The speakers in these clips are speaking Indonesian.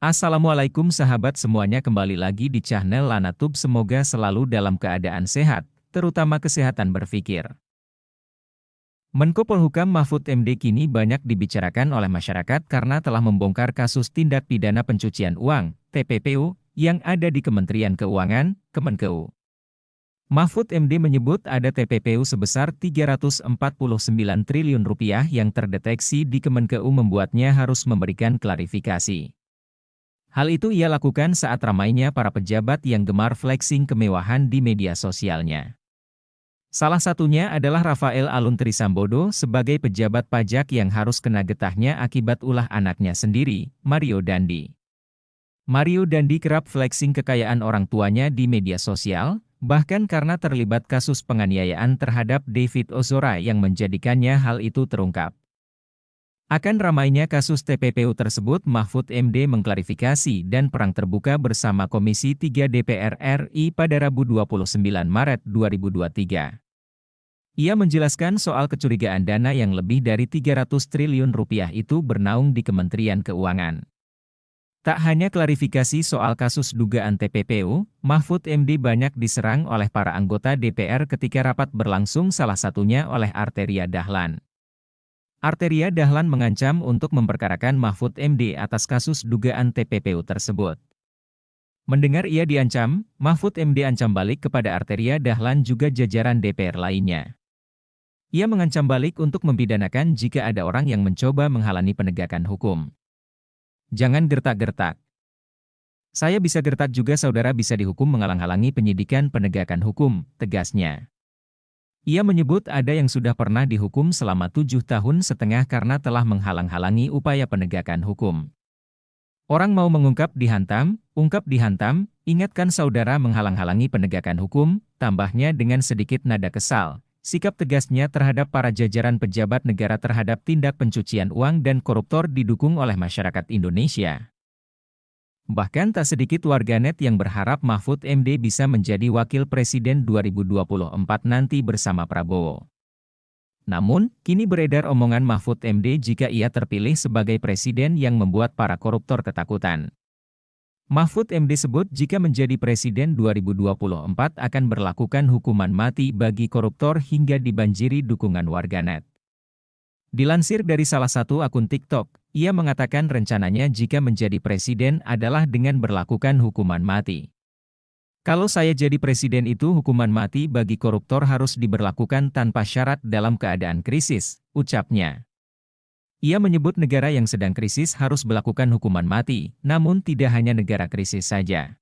Assalamualaikum sahabat semuanya, kembali lagi di channel Lanatub. Semoga selalu dalam keadaan sehat, terutama kesehatan berpikir. Menko Polhukam Mahfud MD kini banyak dibicarakan oleh masyarakat karena telah membongkar kasus tindak pidana pencucian uang, TPPU, yang ada di Kementerian Keuangan, Kemenkeu. Mahfud MD menyebut ada TPPU sebesar 349 triliun rupiah yang terdeteksi di Kemenkeu membuatnya harus memberikan klarifikasi. Hal itu ia lakukan saat ramainya para pejabat yang gemar flexing kemewahan di media sosialnya. Salah satunya adalah Rafael Alun Trisambodo sebagai pejabat pajak yang harus kena getahnya akibat ulah anaknya sendiri, Mario Dandi. Mario Dandi kerap flexing kekayaan orang tuanya di media sosial, bahkan karena terlibat kasus penganiayaan terhadap David Ozora yang menjadikannya hal itu terungkap. Akan ramainya kasus TPPU tersebut, Mahfud MD mengklarifikasi dan perang terbuka bersama Komisi 3 DPR RI pada Rabu 29 Maret 2023. Ia menjelaskan soal kecurigaan dana yang lebih dari 300 triliun rupiah itu bernaung di Kementerian Keuangan. Tak hanya klarifikasi soal kasus dugaan TPPU, Mahfud MD banyak diserang oleh para anggota DPR ketika rapat berlangsung, salah satunya oleh Arteria Dahlan. Arteria Dahlan mengancam untuk memperkarakan Mahfud MD atas kasus dugaan TPPU tersebut. Mendengar ia diancam, Mahfud MD ancam balik kepada Arteria Dahlan juga jajaran DPR lainnya. Ia mengancam balik untuk mempidanakan jika ada orang yang mencoba menghalangi penegakan hukum. Jangan gertak-gertak. Saya bisa gertak juga, saudara bisa dihukum menghalang-halangi penyidikan penegakan hukum, tegasnya. Ia menyebut ada yang sudah pernah dihukum selama 7,5 tahun karena telah menghalang-halangi upaya penegakan hukum. Orang mau mengungkap dihantam, ungkap dihantam, ingatkan saudara menghalang-halangi penegakan hukum, tambahnya dengan sedikit nada kesal. Sikap tegasnya terhadap para jajaran pejabat negara terhadap tindak pencucian uang dan koruptor didukung oleh masyarakat Indonesia. Bahkan tak sedikit warganet yang berharap Mahfud MD bisa menjadi wakil presiden 2024 nanti bersama Prabowo. Namun, kini beredar omongan Mahfud MD jika ia terpilih sebagai presiden yang membuat para koruptor ketakutan. Mahfud MD sebut jika menjadi presiden 2024 akan berlakukan hukuman mati bagi koruptor hingga dibanjiri dukungan warganet. Dilansir dari salah satu akun TikTok, ia mengatakan rencananya jika menjadi presiden adalah dengan berlakukan hukuman mati. Kalau saya jadi presiden itu hukuman mati bagi koruptor harus diberlakukan tanpa syarat dalam keadaan krisis, ucapnya. Ia menyebut negara yang sedang krisis harus melakukan hukuman mati, namun tidak hanya negara krisis saja.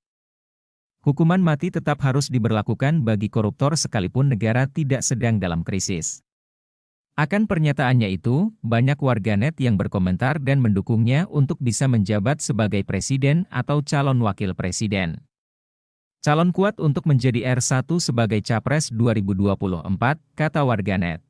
Hukuman mati tetap harus diberlakukan bagi koruptor sekalipun negara tidak sedang dalam krisis. Akan pernyataannya itu, banyak warganet yang berkomentar dan mendukungnya untuk bisa menjabat sebagai presiden atau calon wakil presiden. Calon kuat untuk menjadi R1 sebagai Capres 2024, kata warganet.